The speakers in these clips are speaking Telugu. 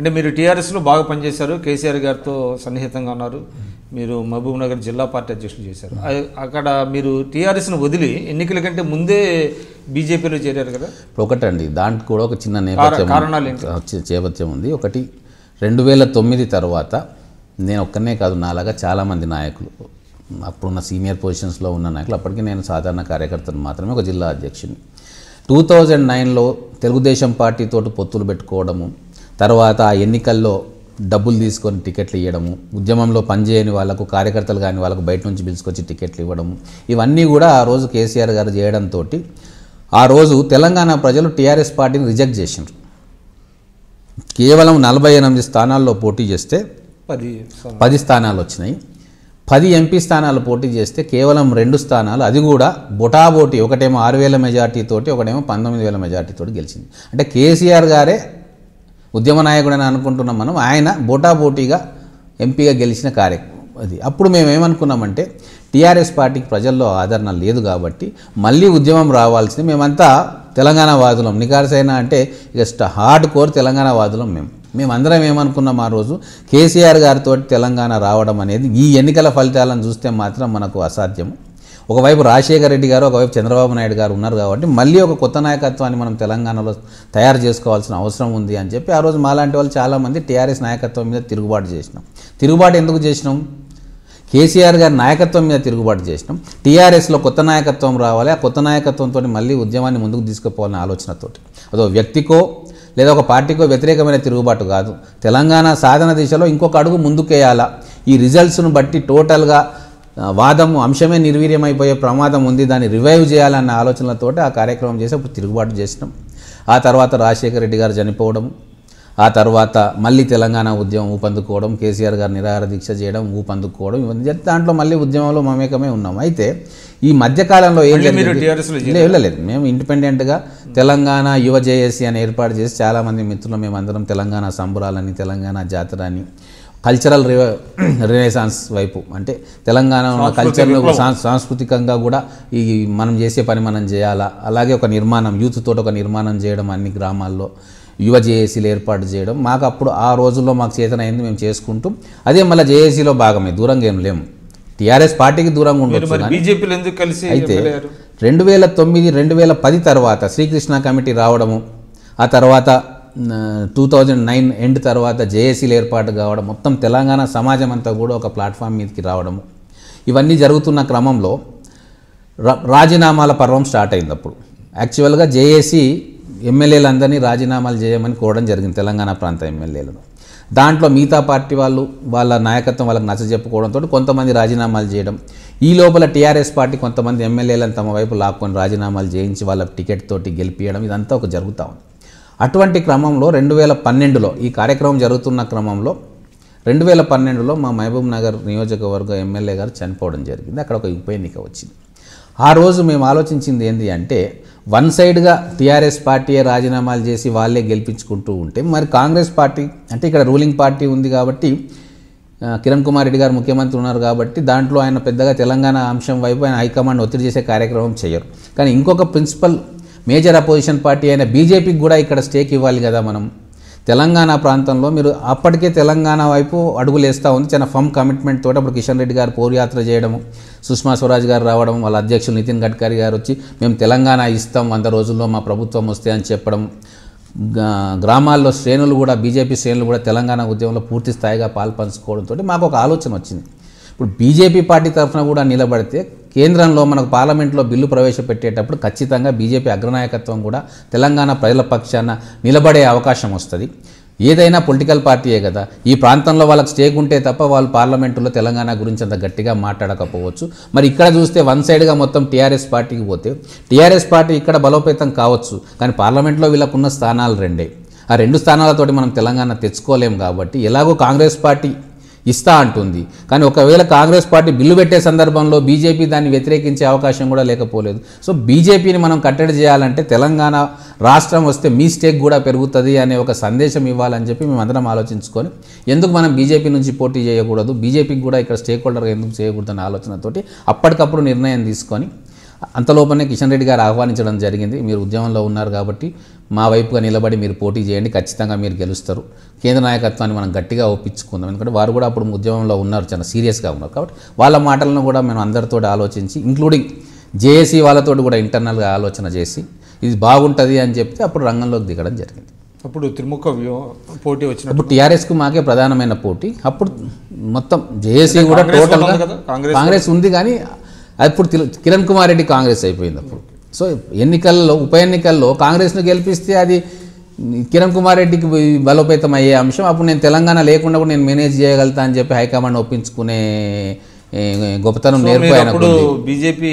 అంటే మీరు టీఆర్ఎస్లో బాగా పనిచేశారు, కేసీఆర్ గారితో సన్నిహితంగా ఉన్నారు, మీరు మహబూబ్ నగర్ జిల్లా పార్టీ అధ్యక్షులు చేశారు. అక్కడ మీరు టీఆర్ఎస్ను వదిలి ఎన్నికల కంటే ముందే బీజేపీలో చేరారు కదా. ఇప్పుడు ఒకటండి, దాంట్లో కూడా ఒక చిన్న నేపథ్యం ఉంది. ఒకటి 2009 తర్వాత నేను ఒక్కనే కాదు, నాలాగా చాలామంది నాయకులు, అప్పుడున్న సీనియర్ పొజిషన్స్లో ఉన్న నాయకులు, అప్పటికి నేను సాధారణ కార్యకర్తను మాత్రమే, ఒక జిల్లా అధ్యక్షుని. 2009లో తెలుగుదేశం పార్టీతో పొత్తులు పెట్టుకోవడము, తర్వాత ఆ ఎన్నికల్లో డబ్బులు తీసుకొని టికెట్లు ఇవ్వడము, ఉద్యమంలో పనిచేయని వాళ్ళకు, కార్యకర్తలు కానీ వాళ్ళకు బయట నుంచి పిలుచుకొచ్చి టికెట్లు ఇవ్వడము, ఇవన్నీ కూడా ఆ రోజు కేసీఆర్ గారు చేయడంతో ఆ రోజు తెలంగాణ ప్రజలు టీఆర్ఎస్ పార్టీని రిజెక్ట్ చేసినారు. కేవలం 48 స్థానాల్లో పోటీ చేస్తే 10 స్థానాలు వచ్చినాయి. 10 ఎంపీ స్థానాలు పోటీ చేస్తే కేవలం 2 స్థానాలు, అది కూడా బొటాబోటీ, ఒకటేమో 6,000 మెజార్టీతోటి, ఒకటేమో 19,000 మెజార్టీతోటి గెలిచింది. అంటే కేసీఆర్ గారే ఉద్యమ నాయకుడని అనుకుంటున్నాం మనం, ఆయన బోటాబోటీగా ఎంపీగా గెలిచిన కార్యక్రమం అది. అప్పుడు మేము ఏమనుకున్నామంటే టీఆర్ఎస్ పార్టీకి ప్రజల్లో ఆదరణ లేదు కాబట్టి మళ్ళీ ఉద్యమం రావాల్సింది. మేమంతా తెలంగాణ వాదులం, నికార్సైన అంటే ఇక హార్డ్ కోర్ తెలంగాణ వాదులం. మేమందరం ఏమనుకున్నాం ఆ రోజు, కేసీఆర్ గారితో తెలంగాణ రావడం అనేది ఈ ఎన్నికల ఫలితాలను చూస్తే మాత్రం మనకు అసాధ్యం. ఒకవైపు రాజశేఖర రెడ్డి గారు, ఒకవైపు చంద్రబాబు నాయుడు గారు ఉన్నారు కాబట్టి మళ్ళీ ఒక కొత్త నాయకత్వాన్ని మనం తెలంగాణలో తయారు చేసుకోవాల్సిన అవసరం ఉంది అని చెప్పి ఆ రోజు మాలాంటి వాళ్ళు చాలామంది టీఆర్ఎస్ నాయకత్వం మీద తిరుగుబాటు చేసినాం. తిరుగుబాటు ఎందుకు చేసినాం? కేసీఆర్ గారి నాయకత్వం మీద తిరుగుబాటు చేసినాం. టీఆర్ఎస్లో కొత్త నాయకత్వం రావాలి, ఆ కొత్త నాయకత్వంతో మళ్ళీ ఉద్యమాన్ని ముందుకు తీసుకుపోవాలనే ఆలోచనతోటి. అదో వ్యక్తికో లేదా ఒక పార్టీకో వ్యతిరేకమైన తిరుగుబాటు కాదు. తెలంగాణ సాధన దిశలో ఇంకొక అడుగు ముందుకేయాలా, ఈ రిజల్ట్స్ను బట్టి టోటల్గా వాదము అంశమే నిర్వీర్యమైపోయే ప్రమాదం ఉంది, దాన్ని రివైవ్ చేయాలన్న ఆలోచనలతో ఆ కార్యక్రమం చేసి అప్పుడు తిరుగుబాటు చేసినాం. ఆ తర్వాత రాజశేఖర రెడ్డి గారు చనిపోవడం, ఆ తర్వాత మళ్ళీ తెలంగాణ ఉద్యమం ఊపందుకోవడం, కేసీఆర్ గారు నిరాహార దీక్ష చేయడం, ఊపందుకోవడం, ఇవన్నీ దాంట్లో మళ్ళీ ఉద్యమంలో మమేకమే ఉన్నాం. అయితే ఈ మధ్యకాలంలో ఏం వెళ్ళలేదు, మేము ఇండిపెండెంట్గా తెలంగాణ యువ జేఏసీ అని ఏర్పాటు చేసి చాలామంది మిత్రులు మేమందరం తెలంగాణ సంబరాలని, తెలంగాణ జాతర అని, కల్చరల్ రినెసాన్స్ వైపు, అంటే తెలంగాణ కల్చర్ను సాంస్కృతికంగా కూడా ఈ మనం చేసే పని మనం చేయాలా, అలాగే ఒక నిర్మాణం, యూత్ తోటి ఒక నిర్మాణం చేయడం, అన్ని గ్రామాల్లో యువ జేఏసీలు ఏర్పాటు చేయడం, మాకు అప్పుడు ఆ రోజుల్లో మాకు చేతనైంది మేము చేసుకుంటూ, అదే మళ్ళీ జేఏసీలో భాగమే, దూరంగా ఏం లేము, టీఆర్ఎస్ పార్టీకి దూరంగా ఉండొచ్చు. అయితే 2009, 2010 తర్వాత శ్రీకృష్ణ కమిటీ రావడము, ఆ తర్వాత 2009 ఎండ్ తర్వాత జేఏసీలు ఏర్పాటు కావడం, మొత్తం తెలంగాణ సమాజం అంతా కూడా ఒక ప్లాట్ఫామ్ మీదకి రావడము, ఇవన్నీ జరుగుతున్న క్రమంలో రాజీనామాల పర్వం స్టార్ట్ అయింది. అప్పుడు యాక్చువల్గా జేఏసీ ఎమ్మెల్యేలందరినీ రాజీనామాలు చేయమని కోరడం జరిగింది, తెలంగాణ ప్రాంత ఎమ్మెల్యేలను. దాంట్లో మిగతా పార్టీ వాళ్ళు వాళ్ళ నాయకత్వం వాళ్ళకి నచ్చజెప్పుకోవడంతో కొంతమంది రాజీనామాలు చేయడం, ఈ లోపల టీఆర్ఎస్ పార్టీ కొంతమంది ఎమ్మెల్యేలను తమ వైపు లాక్కొని రాజీనామాలు చేయించి వాళ్ళ టికెట్ తోటి గెలిపియడం, ఇదంతా ఒక జరుగుతూ ఉంది. అటువంటి క్రమంలో 2012లో ఈ కార్యక్రమం జరుగుతున్న క్రమంలో 2012లో మా మహబూబ్ నగర్ నియోజకవర్గ ఎమ్మెల్యే గారు చనిపోవడం జరిగింది. అక్కడ ఒక ఉప ఎన్నిక వచ్చింది. ఆ రోజు మేము ఆలోచించింది ఏంటి అంటే, వన్ సైడ్గా టీఆర్ఎస్ పార్టీయే రాజీనామాలు చేసి వాళ్ళే గెలిపించుకుంటూ ఉంటే, మరి కాంగ్రెస్ పార్టీ అంటే ఇక్కడ రూలింగ్ పార్టీ ఉంది కాబట్టి, కిరణ్ కుమార్ రెడ్డి గారు ముఖ్యమంత్రి ఉన్నారు కాబట్టి దాంట్లో ఆయన పెద్దగా తెలంగాణ అంశం వైపు ఆయన హైకమాండ్ ఒత్తిడి చేసే కార్యక్రమం చేయరు. కానీ ఇంకొక ప్రిన్సిపల్ మేజర్ అపోజిషన్ పార్టీ అయిన బీజేపీకి కూడా ఇక్కడ స్టేక్ ఇవ్వాలి కదా. మనం తెలంగాణ ప్రాంతంలో మీరు అప్పటికే తెలంగాణ వైపు అడుగులు వేస్తూ ఉంది, చాలా ఫర్మ్ కమిట్మెంట్ తోటి. అప్పుడు కిషన్ రెడ్డి గారు పౌరయాత్ర చేయడము, సుష్మా స్వరాజ్ గారు రావడం, వాళ్ళ అధ్యక్షులు నితిన్ గడ్కరీ గారు వచ్చి మేము తెలంగాణ ఇస్తాం 100 రోజుల్లో మా ప్రభుత్వం వస్తే అని చెప్పడం, గ్రామాల్లో శ్రేణులు కూడా, బీజేపీ శ్రేణులు కూడా తెలంగాణ ఉద్యమంలో పూర్తి స్థాయిగా పాల్పంచుకోవడంతో మాకు ఒక ఆలోచన వచ్చింది. ఇప్పుడు బీజేపీ పార్టీ తరఫున కూడా నిలబడితే కేంద్రంలో మనకు పార్లమెంట్లో బిల్లు ప్రవేశపెట్టేటప్పుడు ఖచ్చితంగా బీజేపీ అగ్రనాయకత్వం కూడా తెలంగాణ ప్రజల పక్షాన నిలబడే అవకాశం వస్తుంది. ఏదైనా పొలిటికల్ పార్టీయే కదా, ఈ ప్రాంతంలో వాళ్ళకి స్టేక్ ఉంటే తప్ప వాళ్ళు పార్లమెంటులో తెలంగాణ గురించి అంత గట్టిగా మాట్లాడకపోవచ్చు. మరి ఇక్కడ చూస్తే వన్ సైడ్గా మొత్తం టీఆర్ఎస్ పార్టీకి పోతే, టీఆర్ఎస్ పార్టీ ఇక్కడ బలోపేతం కావచ్చు, కానీ పార్లమెంట్లో వీళ్ళకున్న స్థానాలు 2. ఆ 2 స్థానాలతోటి మనం తెలంగాణ తెచ్చుకోలేం కాబట్టి ఎలాగో కాంగ్రెస్ పార్టీ ఇస్తా అంటుంది. కానీ ఒకవేళ కాంగ్రెస్ పార్టీ బిల్లు పెట్టే సందర్భంలో బీజేపీ దాన్ని వ్యతిరేకించే అవకాశం కూడా లేకపోలేదు. సో బీజేపీని మనం కట్టడి చేయాలంటే తెలంగాణ రాష్ట్రం వస్తే మీ స్టేక్ కూడా పెరుగుతుంది అనే ఒక సందేశం ఇవ్వాలని చెప్పి మేమందరం ఆలోచించుకొని, ఎందుకు మనం బీజేపీ నుంచి పోటీ చేయకూడదు, బీజేపీకి కూడా ఇక్కడ స్టేక్ హోల్డర్గా ఎందుకు చేయకూడదు అనే ఆలోచనతోటి అప్పటికప్పుడు నిర్ణయం తీసుకొని అంతలోపనే కిషన్ రెడ్డి గారు ఆహ్వానించడం జరిగింది. మీరు ఉద్యమంలో ఉన్నారు కాబట్టి మా వైపుగా నిలబడి మీరు పోటీ చేయండి, ఖచ్చితంగా మీరు గెలుస్తారు, కేంద్ర నాయకత్వాన్ని మనం గట్టిగా ఒప్పించుకుందాం. ఎందుకంటే వారు కూడా అప్పుడు ఉద్యమంలో ఉన్నారు, చాలా సీరియస్గా ఉన్నారు. కాబట్టి వాళ్ళ మాటలను కూడా మేము అందరితో ఆలోచించి, ఇంక్లూడింగ్ జేఏసీ వాళ్ళతో కూడా ఇంటర్నల్గా ఆలోచన చేసి ఇది బాగుంటుంది అని చెప్తే అప్పుడు రంగంలోకి దిగడం జరిగింది. అప్పుడు త్రిముఖ పోటీ వచ్చినప్పుడు అప్పుడు టీఆర్ఎస్కు మాకే ప్రధానమైన పోటీ. అప్పుడు మొత్తం జేఏసీ కూడా టోటల్గా కాంగ్రెస్ ఉంది, కానీ అప్పుడు కిరణ్ కుమార్ రెడ్డి కాంగ్రెస్ అయిపోయింది అప్పుడు. సో ఎన్నికల్లో, ఉప ఎన్నికల్లో కాంగ్రెస్ను గెలిపిస్తే అది కిరణ్ కుమార్ రెడ్డికి బలోపేతం అయ్యే అంశం. అప్పుడు నేను తెలంగాణ లేకుండా కూడా నేను మేనేజ్ చేయగలుగుతా అని చెప్పి హైకమాండ్ ఒప్పించుకునే గొప్పతనం నేర్పారు. బీజేపీ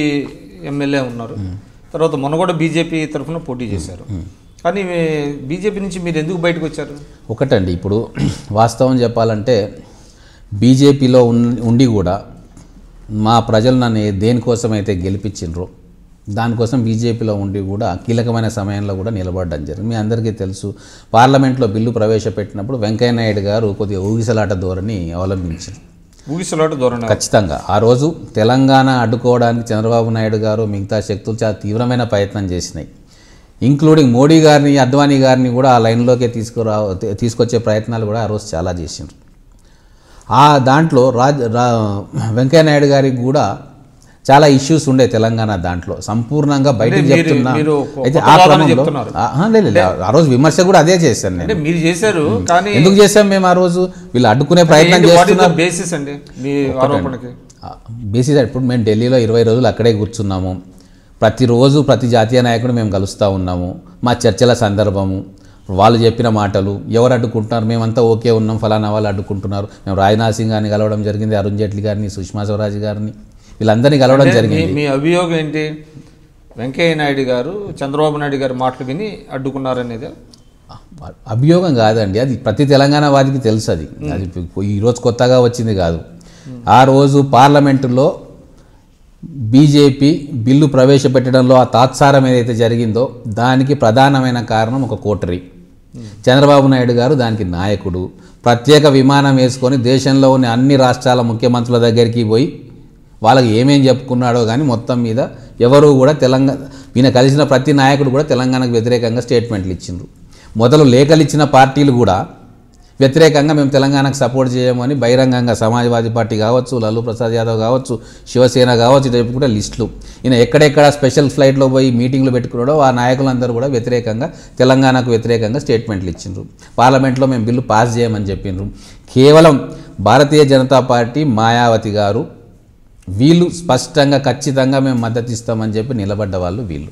ఎమ్మెల్యే ఉన్నారు, తర్వాత మొన్న కూడా బీజేపీ తరఫున పోటీ చేశారు. కానీ బీజేపీ నుంచి మీరు ఎందుకు బయటకు వచ్చారు? ఒకటండి, ఇప్పుడు వాస్తవం చెప్పాలంటే బీజేపీలో ఉండి కూడా మా ప్రజలు నన్ను దేనికోసం అయితే గెలిపించిండ్రో దానికోసం బీజేపీలో ఉండి కూడా కీలకమైన సమయంలో కూడా నిలబడడం జరిగింది. మీ అందరికీ తెలుసు, పార్లమెంట్లో బిల్లు ప్రవేశపెట్టినప్పుడు వెంకయ్యనాయుడు గారు కొద్దిగా ఊగిసలాట ధోరణి అవలంబించారు. ఊగిసలాట ధోరణి ఖచ్చితంగా. ఆ రోజు తెలంగాణ అడ్డుకోవడానికి చంద్రబాబు నాయుడు గారు మిగతా శక్తులు చాలా తీవ్రమైన ప్రయత్నం చేసినాయి. ఇంక్లూడింగ్ మోడీ గారిని, అద్వానీ గారిని కూడా ఆ లైన్లోకి తీసుకొచ్చే ప్రయత్నాలు కూడా ఆ రోజు చాలా చేసిండ్రు. ఆ దాంట్లో వెంకయ్యనాయుడు గారికి కూడా చాలా ఇష్యూస్ ఉండే తెలంగాణ దాంట్లో సంపూర్ణంగా బయటకు చెప్తున్నా. అయితే ఆ క్రమంలో ఆ రోజు విమర్శ కూడా అదే చేశాను నేను. మీరు చేశారు, కానీ ఎందుకు చేశాం మేము ఆ రోజు? వీళ్ళు అడ్డుకునే ప్రయత్నం చేస్తున్నారు. బేసిస్ అండి మీ ఆరోపణకి? బేసిస్ ఇప్పుడు మేము ఢిల్లీలో 20 రోజులు అక్కడే కూర్చున్నాము. ప్రతిరోజు ప్రతి జాతీయ నాయకుడు మేము కలుస్తూ ఉన్నాము. మా చర్చల సందర్భము, వాళ్ళు చెప్పిన మాటలు, ఎవరు అడ్డుకుంటున్నారు, మేమంతా ఓకే ఉన్నాం, ఫలానా వాళ్ళు అడ్డుకుంటున్నారు. మేము రాజ్నాథ్ సింగ్ గారిని కలవడం జరిగింది, అరుణ్ జైట్లీ గారిని, సుష్మా స్వరాజ్ గారిని, వీళ్ళందరినీ కలవడం జరిగింది. మీ అభియోగం ఏంటి? వెంకయ్య నాయుడు గారు చంద్రబాబు నాయుడు గారు మాటలు విని అడ్డుకున్నారనేది అభియోగం కాదండి, అది ప్రతి తెలంగాణ వాదికి తెలుసు. అది ఈరోజు కొత్తగా వచ్చింది కాదు. ఆ రోజు పార్లమెంటులో బీజేపీ బిల్లు ప్రవేశపెట్టడంలో ఆ తాత్సారం ఏదైతే జరిగిందో దానికి ప్రధానమైన కారణం ఒక కోటరీ. చంద్రబాబు నాయుడు గారు దానికి నాయకుడు. ప్రత్యేక విమానం వేసుకొని దేశంలో ఉన్న అన్ని రాష్ట్రాల ముఖ్యమంత్రుల దగ్గరికి పోయి వాళ్ళకి ఏమేం చెప్పుకున్నాడో కానీ మొత్తం మీద ఎవరు కూడా ఈయన కలిసిన ప్రతి నాయకుడు కూడా తెలంగాణకు వ్యతిరేకంగా స్టేట్మెంట్లు ఇచ్చిండ్రు. మొదలు లేఖలు ఇచ్చిన పార్టీలు కూడా వ్యతిరేకంగా మేము తెలంగాణకు సపోర్ట్ చేయమని బహిరంగంగా సమాజ్వాదీ పార్టీ కావచ్చు, లాలూ ప్రసాద్ యాదవ్ కావచ్చు, శివసేన కావచ్చు, ఇటు కూడా లిస్టులు. ఈయన ఎక్కడెక్కడ స్పెషల్ ఫ్లైట్లో పోయి మీటింగ్లు పెట్టుకున్నాడో ఆ నాయకులందరూ కూడా వ్యతిరేకంగా, తెలంగాణకు వ్యతిరేకంగా స్టేట్మెంట్లు ఇచ్చిండ్రు. పార్లమెంట్లో మేము బిల్లు పాస్ చేయమని చెప్పిండ్రు. కేవలం భారతీయ జనతా పార్టీ, మాయావతి గారు, వీళ్ళు స్పష్టంగా ఖచ్చితంగా మేము మద్దతు ఇస్తామని చెప్పి నిలబడ్డ వాళ్ళు వీళ్ళు.